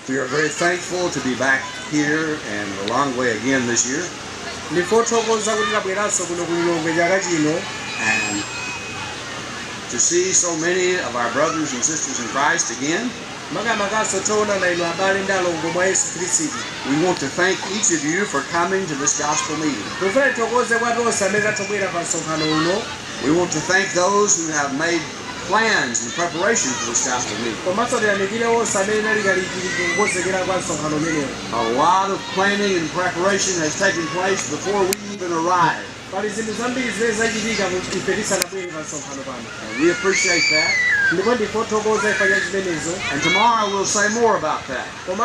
We are very thankful to be back here and a long way again this year. And to see so many of our brothers and sisters in Christ again. We want to thank each of you for coming to this gospel meeting. We want to thank those who have made plans and preparation for this gospel meeting. A lot of planning and preparation has taken place before we even arrived. And we appreciate that. And tomorrow we'll say more about that. And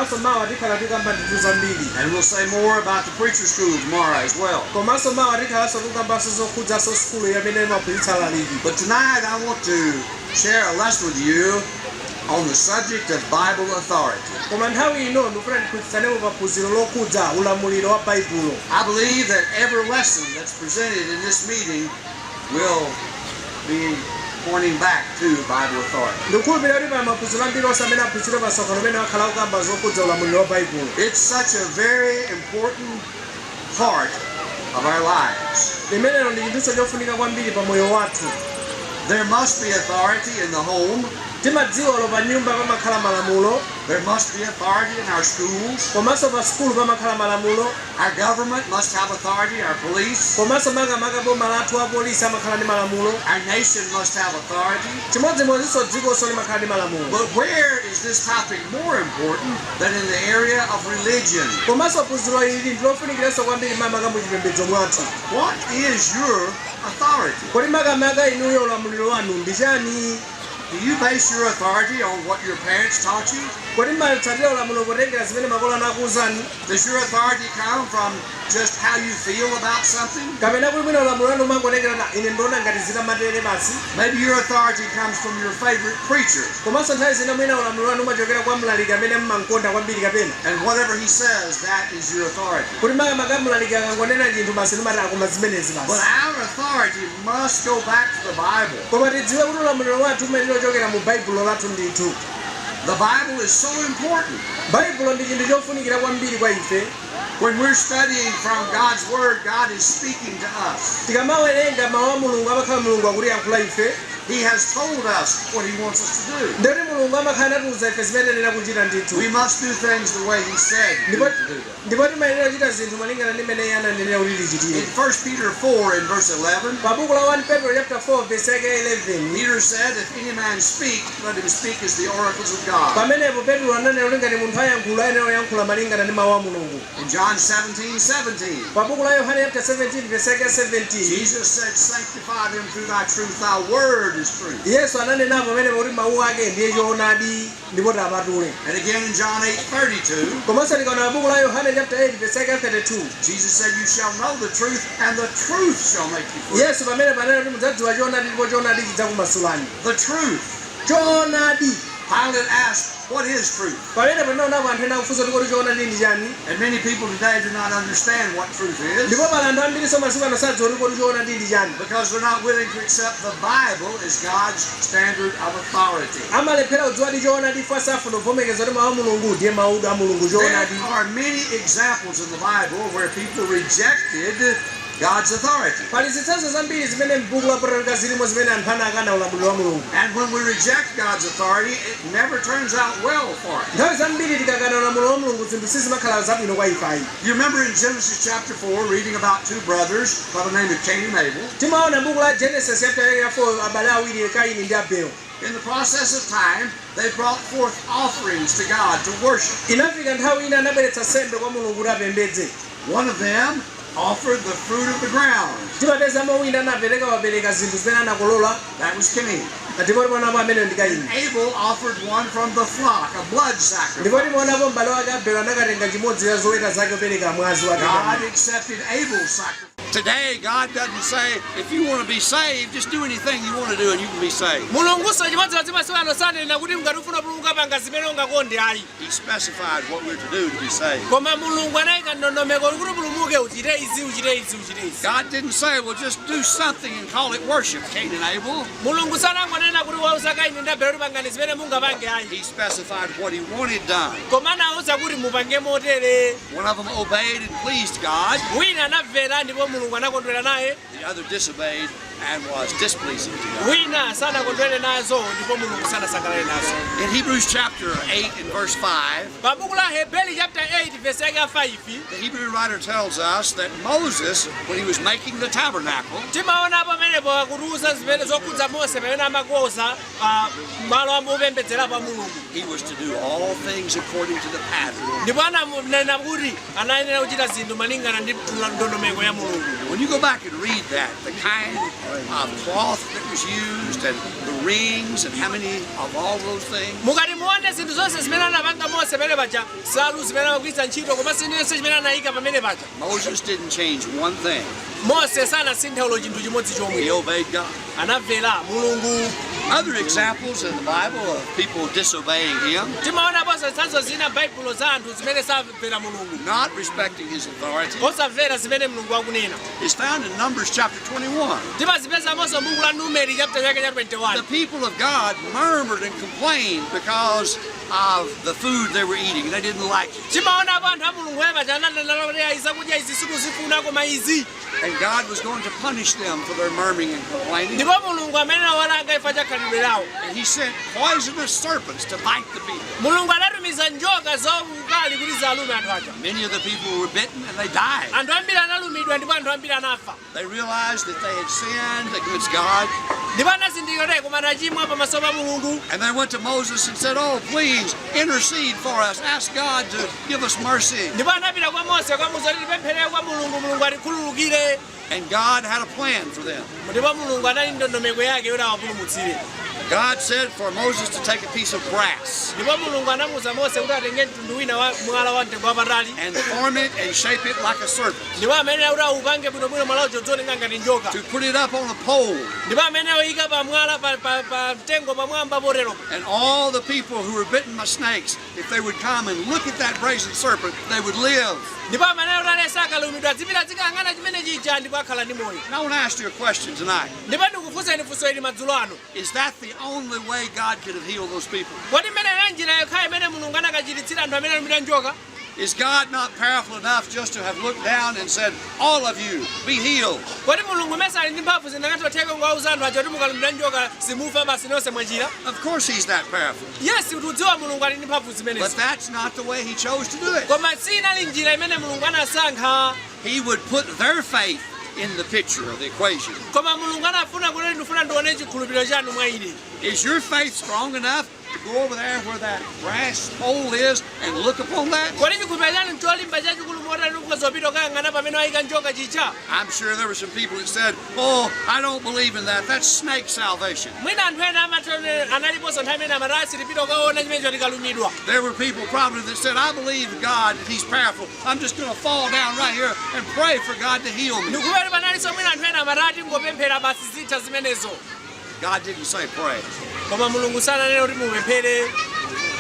we'll say more about the preacher school tomorrow as well. But tonight I want to share a lesson with you on the subject of Bible authority. I believe that every lesson that's presented in this meeting will be pointing back to Bible authority. It's such a very important part of our lives. There must be authority in the home. There must be authority in our schools. Our government must have authority, our police. Our nation must have authority. But where is this topic more important than in the area of religion? What is your authority? Do you base your authority on what your parents taught you? Does your authority come from just how you feel about something? Maybe your authority comes from your favorite preacher. And whatever he says, that is your authority. But our authority must go back to the Bible. The Bible is so important. When we're studying from God's Word, God is speaking to us. He has told us what He wants us to do. We must do things the way He said to do them. In 1 Peter 4 in verse 11, Peter said, if any man speak, let him speak as the oracles of God. In John 17:17, Jesus said, sanctify them through thy truth, thy word is truth. And again in John 8:32, Jesus said, you shall know the truth, and the truth shall make you free. The truth. Pilate asked, what is truth? And many people today do not understand what truth is, because they're not willing to accept the Bible as God's standard of authority. There are many examples in the Bible where people rejected God's authority. And when we reject God's authority, it never turns out well for us. You remember in Genesis chapter 4 reading about two brothers by the name of Cain and Abel. In the process of time, they brought forth offerings to God to worship. One of them offered the fruit of the ground. That was Cain. And Abel offered one from the flock, a blood sacrifice. God accepted Abel's sacrifice. Today, God doesn't say, if you want to be saved, just do anything you want to do and you can be saved. He specified what we're to do to be saved. God didn't say, well, just do something and call it worship, Cain and Abel. God sanauza Kaini ndabera kuti pangani zimene mungapange ayi. He specified what he wanted done. Koma anauza kuti mupange motere. One of them obeyed and pleased God. Wina anamvera ndipo Mulungu anakondwera naye. The other disobeyed and was displeasing to God. Wina sanakondwere nazo ndipo Mulungu sanasangalale nazo. In Hebrews chapter 8 and verse 5, Pabuku la Hebrew chapter 8 verse yake 5. the Hebrew writer tells us that Moses, when he was making the tabernacle, Timaona pamenepo akuruza zimene zokhudza Mose pamene amakonza malo amupembedzera pa Mulungu. he was to do all things according to the pattern. Ndipo ananena kuti anayenera kuchita zinthu malingana ndi ndondomeko ya Mulungu. When you go back and read that, the kind of cloth that was used and the rings and how many of all those things, Mukati muone zinthu zonse zimene anapanga Mose pamene paja, nsalu zimene amagwiritsa ntchito komanso chilichonse chimene anayika pamene paja. Moses didn't change one thing. Mose sanasinthe ulo chinthu chimodzi He chomwe. obeyed God. Anamvera Mulungu. Other examples in the Bible of people disobeying him, Timaona ponso zitsanzo zina m'Baibulo za anthu zimene samvera Mulungu. not respecting his authority, Osamvera zimene Mulungu akunena. is found in Numbers chapter 21. Timazipeza monso m'buku la Numeri chapter yake cha 21. The people of God murmured and complained because of the food they were eating. They didn't like it. Timaona anthu a Mulungu paja ananena kuti ayi zakudya izi sikuzifuna koma izi. And God was going to punish them for their murmuring and complaining. Ndipo Mulungu amene walanga ifa cha khalidwe lawo. And he sent poisonous serpents to bite the people. Mulungu anatumiza njoka zaukali kuti zalume anthu aja. Many of the people were bitten and they died. Anthu ambiri analumidwa ndipo anthu ambiri anafa. They realized that they had sinned against God. Ndipo anazindikira kuti koma anachimwa pamaso pa Mulungu. And they went to Moses and said, "Oh, please intercede for us. Ask God to give us mercy." Ndipo anapita kwa Mose kwamuza kuti tipemphere kwa Mulungu, Mulungu atikhululukire. And God had a plan for them. Ndipo Mulungu anali ndondomeko yake yoti awapulumutsire. God said for Moses to take a piece of brass Ndipo Mulungu anamuza Mose kuti atenge mtundu wina wa mwala wa mtengo wapatali. and form it and shape it like a serpent, Ndipo amene kuti aupange bwinobwino mwala uja udzaoneka ngati njoka. to put it up on a pole. Ndipo amene oyika pa mwala pa mtengo pamwamba potero. And all the people who were bitten by snakes, if they would come and look at that brazen serpent, they would live. Ndipo amene kuti alesa akalumidwa zipita zikang'ana chimene chija ndipo akhala ndi moyo. And I want to ask you a question tonight. Ndipo ndikufunseni funso ili madzulo ano. Is that the only way God could have healed those people? Kodi mmene ya njira yokha imene Mulungu anakachiritsira anthu amene alumidwa njoka? Is God not powerful enough just to have looked down and said, "All of you, be healed"? Kodi Mulungu mesa ali ndi mphamvu zinakatotheka ngauza anthu aja kuti mukalumidwa njoka simufa basi nonse mwachira? Of course he's that powerful. Yes, tikudziwa Mulungu ali ndi mphamvu But zimenezi. that's not the way he chose to do it. Koma sinali njira imene Mulungu anasankha. He would put their faith in the picture of the equation. Koma Mulungu anafuna kuti ndifuna ndione chikhulupiriro chanu mwa ine. Is your faith strong enough to go over there where that brass pole is and look upon that? Kodi chikhulupiriro chanu ncholimba chachikulu motani ukazopita ukayang'ana pamene wayika njoka chicha? I'm sure there were some people that said, "Oh, I don't believe in that. That's snake salvation." Mwina anthu ena analiponso nthawi imene amatasi tipita ukaona chimenecho tikalumidwa. There were people probably that said, "I believe God and he's powerful. I'm just going to fall down right here and pray for God to heal me." Ndikupeti panalinso mwina anthu ena amatati ngopemphera basi zitha zimenezo. God didn't say pray. Koma Mulungu sananena kuti mupemphere.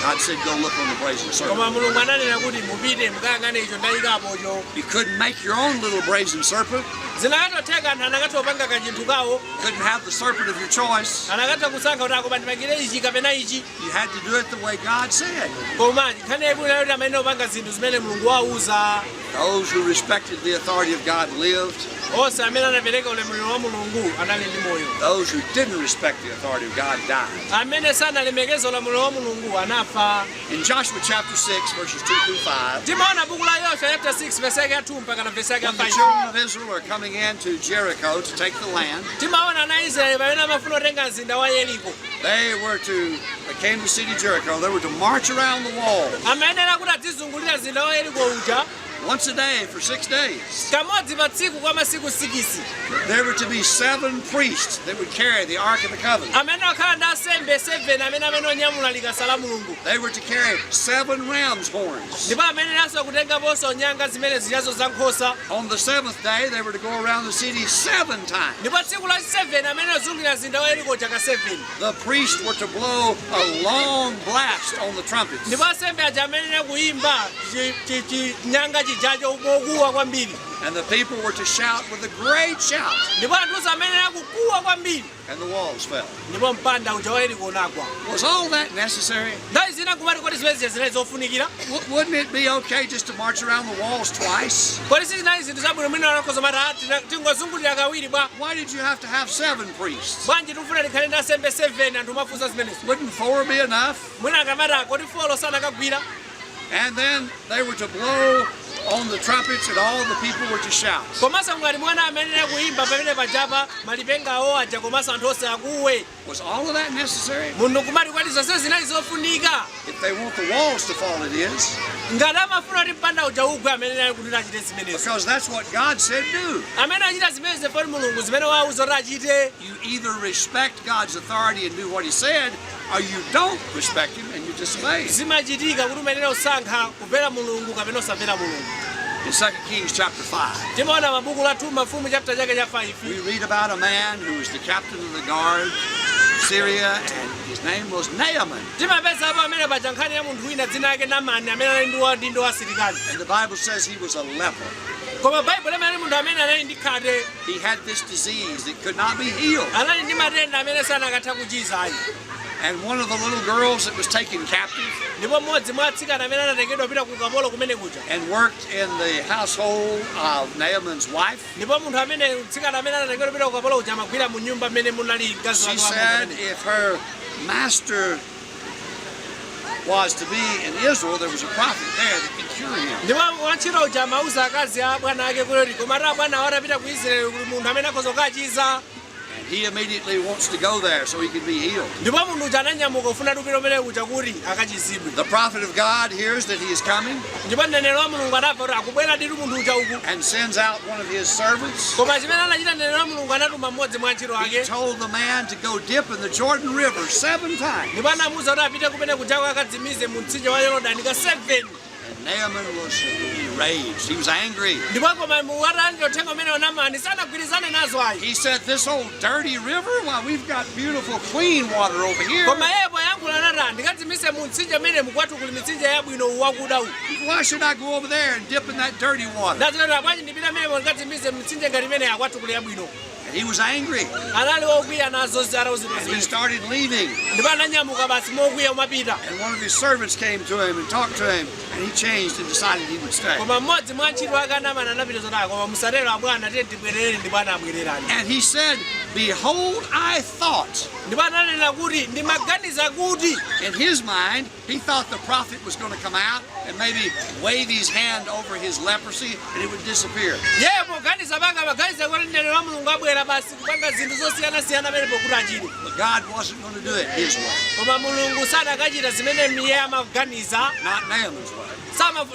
God said, "Go look on the brazen serpent." Koma Mulungu ananena kuti mupite mukayang'ane icho ndayikapocho. You couldn't make your own little brazen serpent. Zinakatotheka anthu anakatha kupanga kachinthu kawo. Couldn't have the serpent of your choice. Anakatha kusankha kuti akoma ndipangire ichi kapena ichi. You had to do it the way God said. Koma nkhani yabwino yoti amene opanga zinthu zimene Mulungu wauza. Those who respected the authority of God lived. Onse amene anapereka ulemerero wa Mulungu anali ndi moyo. Those who didn't respect the authority of God died. Amene sanalemekeza ulemerero wa Mulungu anafa. In Joshua chapter 6, verses 2 through 5, Timaona buku la Yoswa chapter 6 verse yake ya 2 mpaka na verse yake ya when the 5. children of Israel are coming into Jericho to take the land, Timaona na Israeli pamene amafuna kutenga mzinda wa Yeriko. they came to city Jericho, they were to march around the wall Amayenera kuti adzizungulira mzinda wa Yeriko uja once a day for 6 days. kamodzi pa tsiku kwa masiku 6. There were to be 7 priests that would carry the Ark of the Covenant. Amene akhala ndi asembe 7 amene onyamula likasa la Mulungu. They were to carry 7 ram's horns. Ndipo amenenso kutengaponso nyanga zimene zijazo za nkhosa. On the 7th day, they were to go around the city 7 times. Ndipo tsiku la 7 amene azungulira mzinda wa Yeriko chaka 7. The priests were to blow a long blast on the trumpets. Ndipo asembe aja amenene kuimba nyanga chijacho mokuwa kwambiri. And the people were to shout with a great shout. Ndipo anthu amenera kukuwa kwambiri. And the walls fell. Ndipo mpanda uja wa Yeriko unagwa. Was all that necessary? Ndayi zina kumati kodi zimene zinali zofunikira? Wouldn't it be okay just to march around the walls twice? Kodi sizinali zinthu zabwino mwina anakoza mati tingozungulira kawiri bwa. Why did you have to have 7 priests? Bwanji tikufuna tikhale ndi asembe 7 anthu mafunsa zimenezo. Wouldn't 4 be enough? Mwina akamati kodi 4 sanakagwira. And then they were to blow on the trumpets and all the people were to shout. Komasa ngati mwana amenera kuimba pamene pajapa malipengawo aja komasa anthu onse akuwe. Was all of that necessary? Munhu kumati kwati zonse zinali zofunika. If they want the walls to fall, it is. Ngati amafuna kuti mpanda uja ugwe amenera kuti achite zimenezo. Because that's what God said do. Amene achita zimenezi foni mulungu zimene wauza kuti achite. You either respect God's authority and do what he said, or you don't respect him and you disobey. Zimachitika kuti umenera usankha kumvera mulungu kapena usamvera mulungu. In 2 Kings chapter 5, Timaona mabuku la 2 Mafumu chapter chake cha 5. we read about a man who was the captain of the guard of Syria, and his name was Naaman. Timapeza apo amene paja nkhani ya munthu wina dzina lake Naamani amene anali ndi asilikali. And the Bible says he was a leper. Koma Bible amene munthu amene anali ndi khate. He had this disease that could not be healed. Anali ndi matenda amene sanakatha kuchiza ayi. And one of the little girls that was taken captive Ndipo mmodzi mwa atsikana amene anatengedwa pita ku ukapolo kumene kuja. and worked in the household of Naaman's wife, Ndipo munthu amene atsikana amene anatengedwa pita ku ukapolo uja amagwira mu nyumba amene munali mkazi she wake said wamene. if her master was to be in Israel, there was a prophet there that could cure him. Ndipo wantchito uja amauza akazi a bwana ake kuti koma bwana atapita ku Israeli kuli munthu amene akhoza kukachiza. And he immediately wants to go there so he can be healed. Ndipo munthu uja ananyamuka ufuna kupita kumene kuja kuti akachizidwe. The prophet of God hears that he is coming Ndipo mneneri wa mulungu anamva kuti akubwera nditu munthu uja uku. and sends out one of his servants. Koma chimene anachita mneneri wa mulungu anatuma mmodzi mwa antchito He ake. told the man to go dip in the Jordan River 7 times. Ndipo anamuwuza kuti apite kumene kujako akadzimize mu mtsinje wa Yorodani ka 7. And Naaman was enraged. He was angry. Ndipo koma muwatani uthenga umene Naamani sanagwirizane nazo ayi. He said, this old dirty river? Why, we've got beautiful clean water over here. Koma iye poyankhula nati ndikadzimise mu mtsinje amene mukwathu kuli mitsinje yabwino wakuda uwu. Why should I go over there and dip in that dirty water? Ndazilota bwanji ndipita amene ndikadzimise mitsinje ngati imene yakwathu kuli yabwino. And he was angry. Anali wokwiya nazo zara And he uzimene. started leaving. Ndipo ananyamuka basi mokwiya umapita. And one of his servants came to him and talked to him. And he changed and decided he would stay. Koma mmodzi mwa antchito ake Naamani anapita zoti koma musatero abwana tiye tibwerere ndipo anabwererani. And he said, behold, I thought. Ndipo ananena kuti ndimaganiza kuti. In his mind, he thought the prophet was going to come out and maybe wave his hand over his leprosy and it would disappear. Yeye poganiza panga maganiza kuti mneneri wa mulungu abwera basi kupanga zinthu zosiyana-siyana amene pokuti achite. But God wasn't going to do it his way. Koma mulungu sanakachita zimene iye amaganiza. Not Naaman's way.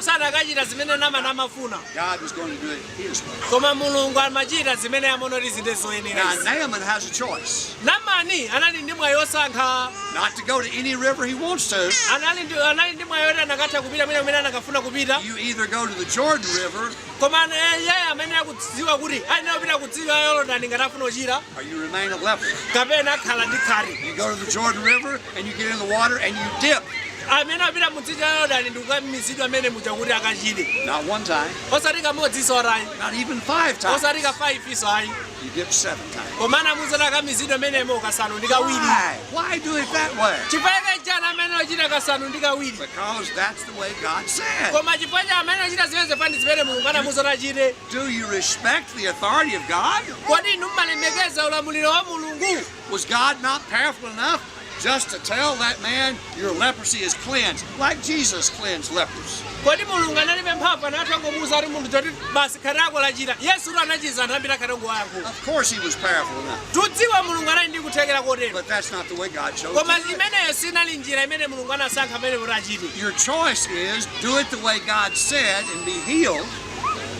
Sanakachita zimene Naamani amafuna. God was going to do it his way. Koma mulungu amachita zimene amaona kuti zinde zoyenera. Now, Naaman has a choice. Naamani anali ndi mwayi wosankha. Not to go to any river he wants to. Anali ndi mwayi woti anakatha kupita kumene anakafuna kupita. You either go to the Jordan River Koma iye amene akudziwa kuti ayenera kupita kudziwa Yorodani ngati afuna kuchira. or you remain a leper. Kapena akhala ndi khate. You go to the Jordan River and you get in the water and you dip. Amene apita mutsinje wa Yorodani ndi kukamizidwa amene muja kuti akachire. Not one time, Osati kamodzi iso ayi. not even 5 times. Osati ka 5 iso ayi. You dip 7 times. Koma anamuwuza kuti akamizidwa amenemo kasanu ndi kawiri. Why? Why do it that way? Chifukwa chani amene ochita kasanu ndi kawiri. Because that's the way God said. Koma chifukwa cha amene ochita zimene zifani zimene mulungu anamuwuza kuti achite. Do you respect the authority of God? Kodi inu mmalemekeza ulamuliro wa mulungu? Was God not powerful enough just to tell that man your leprosy is cleansed, like Jesus cleansed lepers? Kodi mulungu analibe mphamvu anatangomuwuza kuti munthu choti basi khate lako lachira. Yesu anachiza anthu ambiri akhate wayankho. Of course he was powerful enough, Tudziwa mulungu anali ndi kuthekera kotero. but that's not the way God chose Koma to do it. imeneyo sinali njira imene mulungu anasankha amene kuti achite. Your choice is do it the way God said and be healed,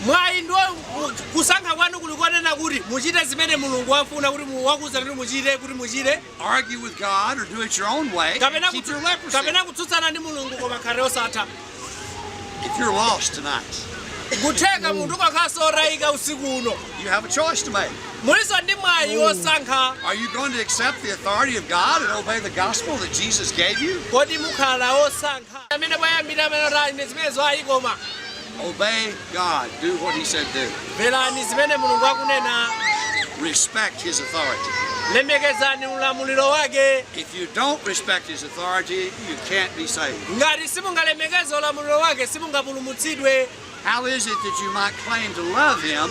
Mwayi ndo kusankha kwanu kuli konena kuti muchite zimene mulungu wafuna kuti wakuwuza kuti muchite kuti muchite. argue with God, or do it your own way, Kapena keep your leprosy. kutsutsana ndi mulungu koma khate osatha. If you're lost tonight, Kutheka munthu ukakhala orayika usiku uno. you have a choice to make. Muliso ndi mwayi wosankha. Are you going to accept the authority of God and obey the gospel that Jesus gave you? Kodi mukhala osankha. Amene bayambira amene oti ine zimenezo ayi koma. Obey God. Do what he said do. Mverani zimene Mulungu akunena. Respect his authority. Lemekezani ulamuliro wake. If you don't respect his authority, you can't be saved. Ngati simungalemekeza ulamuliro wake simungapulumutsidwe. How is it that you might claim to love him,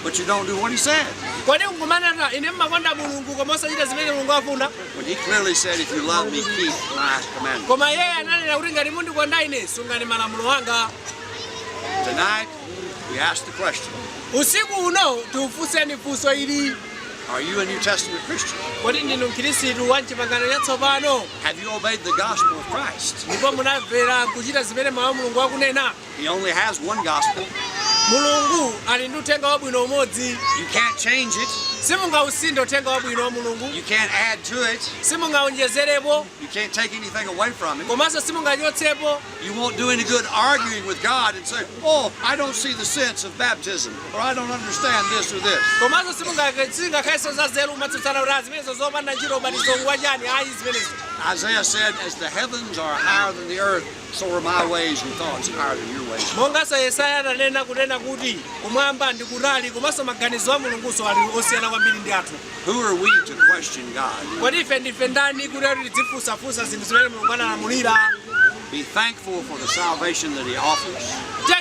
but you don't do what he said? Kodi ngumanana ine mmakonda Mulungu koma osachita zimene Mulungu afuna? When he clearly said, if you love me, keep my commandments. Koma yeye ananena kuti ngati mundikonda ine sungani malamulo anga. Tonight, we ask the question. Usiku uno tiufunseni funso ili. Are you a New Testament Christian? Kodi ndinu mkhristu wa m'pangano chatsopano? Have you obeyed the gospel of Christ? Ndipo munamvera kuchita zimene mawu a Mulungu akunena? He only has one gospel. Mulungu ali ndi uthenga wabwino umodzi. You can't change it. Simungausinde uthenga wabwino wa Mulungu. You can't add to it. Simungaonjezerepo. You can't take anything away from it. Komanso simungachotsepo. You won't do any good arguing with God and say, oh, I don't see the sense of baptism, or I don't understand this or this. Komanso simungakhalenso za nzeru matsutsana kuti zimenezo zopanda ntchito ubatizo wachani ayi zimenezo. Isaiah said, as the heavens are higher than the earth, so are my ways and thoughts higher than your ways. Monganso Yesaya ananena kunena kuti kumwamba ndi kutali komanso maganizo a Mulungunso ali osiyana kwambiri ndi athu. Who are we to question God? Kodi ife ndife ndani kuti tidzifunsafunsa zinthu zimene Mulungu analamulira? Be thankful for the salvation that he offers.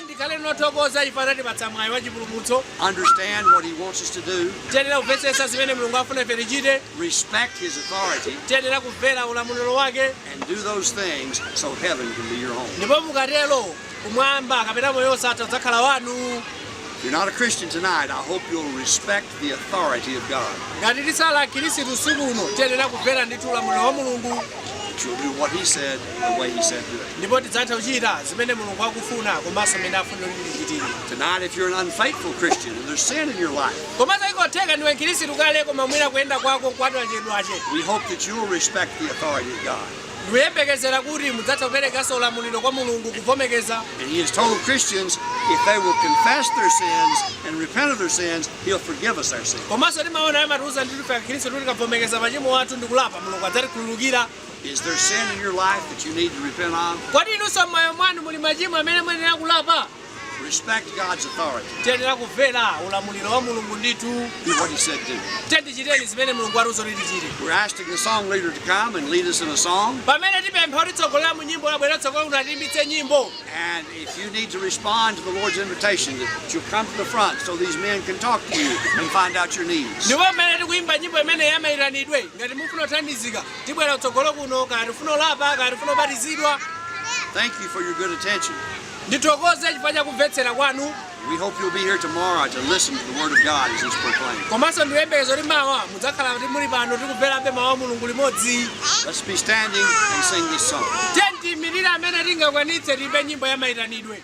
Tikhale nothokoza ife atatipatsa mwayi wa chipulumutso. Understand what he wants us to do. Tiyenera kumvetsetsa zimene Mulungu afuna ife tichite. Respect his authority. Tiyenera kumvera ulamuliro wake. And do those things so heaven can be your home. Ndipo mukatero kumwamba kapena moyo osatha udzakhala wanu. If you're not a Christian tonight, I hope you'll respect the authority of God. Ngati tisala akhristu usiku uno tiyenera kumvera ndithu ulamuliro wa Mulungu. That you'll do what he said the way he said do it. Ndipo tidzatha kuchita zimene Mulungu akufuna komanso mmene afuna kuti tichitire. Tonight, if you're an unfaithful Christian and there's sin in your life, Komanso ikotheka ndiwe mkhristu kale koma mwina kuyenda kwako kwadwachedwache. we hope that you'll respect the authority of God. Ndikuyembekezera kuti mudzatha kuperekanso ulamuliro kwa Mulungu kuvomekeza. And he has told Christians, if they will confess their sins and repent of their sins, he'll forgive us our sins. Komanso timaona amatiuza ndi ife akhristu kuti tikavomekeza machimo athu ndi kulapa Mulungu adzatikhululukira. Is there sin in your life that you need to repent of? Kodi inunso m'moyo mwanu muli machimo amene muyenera kulapa? Respect God's authority. Tiyenera kumvera ulamuliro wa Mulungu ndithu. Do what he said do. Tichiteni zimene Mulungu atiuza kuti tichite. We're asking the song leader to come and lead us in a song. Pamene tipempha kuti tsogolera mu nyimbo labwera tsogolo unatiimbitse nyimbo. And if you need to respond to the Lord's invitation, that you'll come to the front so these men can talk to you and find out your needs. Ndipo pamene tikuyimba nyimbo imene yamayitanidwe ngati mufuna kuthandizika tibwera kutsogolo kuno kati ufuna ulapa kati ufuna ubatizidwa. Thank you for your good attention. Ndithokoze chifukwa cha kumvetsera kwanu. We hope you'll be here tomorrow to listen to the word of God as it's proclaimed. Komanso ndiyembekeza kuti mawa mudzakhala kuti muli pano tikumverabe mawu a Mulungu limodzi. Let's be standing and sing this song. Tiye tiyimirire amene tingakwanitse tiyimbe nyimbo yamayitanidwe.